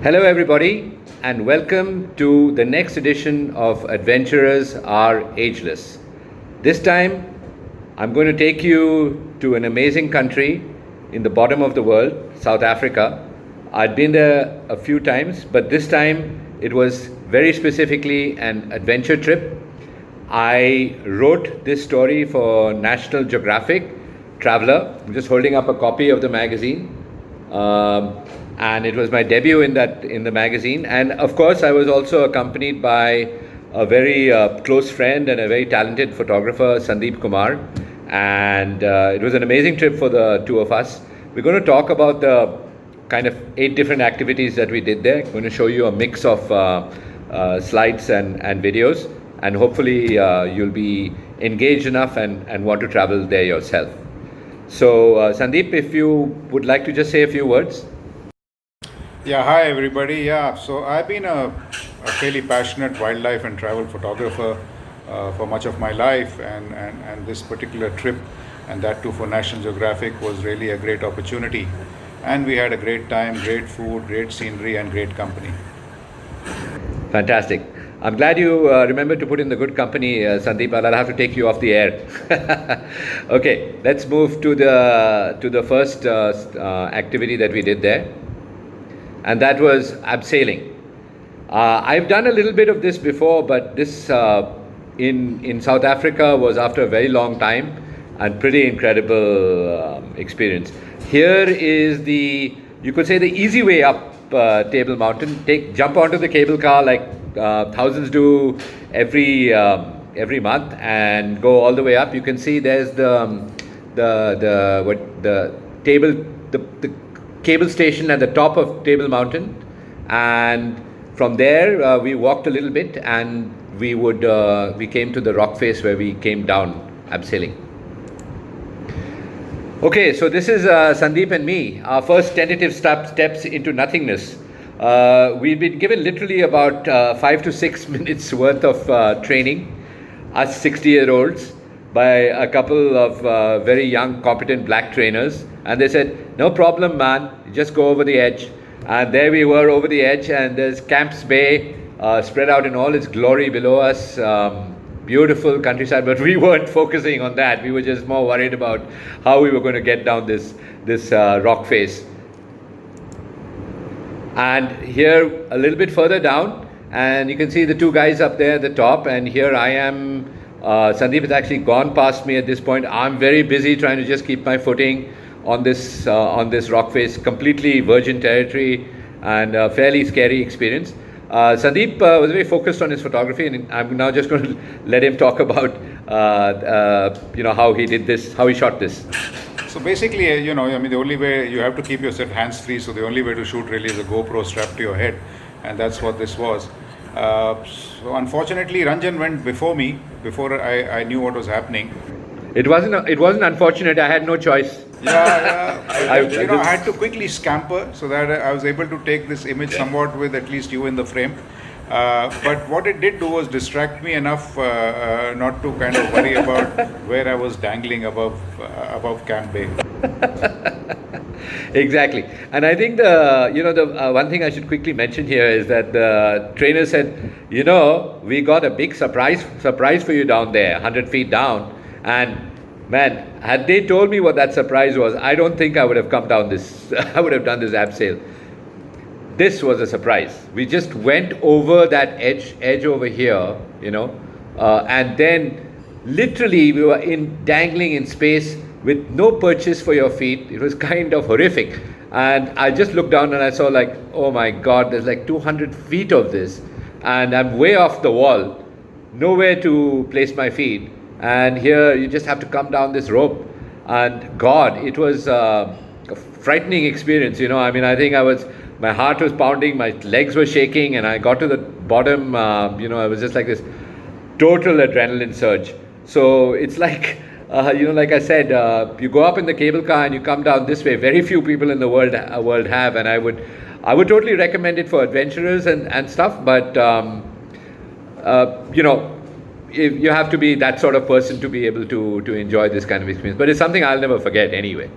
Hello, everybody, and welcome to the next edition of Adventurers Are Ageless. This time, I'm going to take you to an amazing country in the bottom of the world, South Africa. I'd been there a few times, but this time it was very specifically an adventure trip. I wrote this story for National Geographic Traveler. I'm just holding up a copy of the magazine. And it was my debut in the magazine. And of course, I was also accompanied by a very close friend and a very talented photographer, Sandeep Kumar. And it was an amazing trip for the two of us. We're going to talk about the kind of 8 different activities that we did there. I'm going to show you a mix of slides and videos. And hopefully you'll be engaged enough and want to travel there yourself. So Sandeep, if you would like to just say a few words. Yeah, hi everybody. Yeah, so I've been a fairly passionate wildlife and travel photographer for much of my life, and this particular trip, and that too for National Geographic, was really a great opportunity. And we had a great time, great food, great scenery, and great company. Fantastic. I'm glad you remembered to put in the good company, Sandeep. I'll have to take you off the air. Okay, let's move to the first activity that we did there, and that was abseiling. I've done a little bit of this before, but this in South Africa was after a very long time and pretty incredible experience. Here is you could say the easy way up Table Mountain. Jump onto the cable car like thousands do every month and go all the way up. You can see there's the cable station at the top of Table Mountain, and from there we walked a little bit and we came to the rock face where we came down abseiling. Okay, so this is Sandeep and me, our first tentative steps into nothingness. We've been given literally about 5 to 6 minutes worth of training, us 60-year-olds, by a couple of very young, competent black trainers. And they said, no problem, man, just go over the edge. And there we were over the edge, and there's Camps Bay spread out in all its glory below us. Beautiful countryside, but we weren't focusing on that. We were just more worried about how we were going to get down this rock face. And here, a little bit further down, and you can see the two guys up there at the top, and here I am. Sandeep has actually gone past me at this point. I'm very busy trying to just keep my footing on this rock face, completely virgin territory, and a fairly scary experience. Sandeep was very focused on his photography, and I'm now just going to let him talk about how he did this, how he shot this. So basically, the only way you have to keep yourself hands-free, so the only way to shoot really is a GoPro strapped to your head, and that's what this was. So unfortunately, Ranjan went before me, before I knew what was happening. It wasn't unfortunate. I had no choice. Yeah. I had to quickly scamper so that I was able to take this image somewhat with at least you in the frame. But what it did do was distract me enough not to kind of worry about where I was dangling above Camp Bay. Exactly. And I think the one thing I should quickly mention here is that the trainer said, we got a big surprise for you down there, 100 feet down. And man, had they told me what that surprise was, I don't think I would have come down this. I would have done this abseil. This was a surprise. We just went over that edge over here, and then literally we were dangling in space with no purchase for your feet. It was kind of horrific. And I just looked down and I saw like, oh my God, there's like 200 feet of this. And I'm way off the wall, nowhere to place my feet. And here you just have to come down this rope. And God, it was a frightening experience, I think my heart was pounding, my legs were shaking, and I got to the bottom, I was just like this total adrenaline surge. So it's like, like I said, you go up in the cable car and you come down this way. Very few people in the world have, and I would totally recommend it for adventurers and stuff, but, you have to be that sort of person to be able to enjoy this kind of experience. But it's something I'll never forget anyway.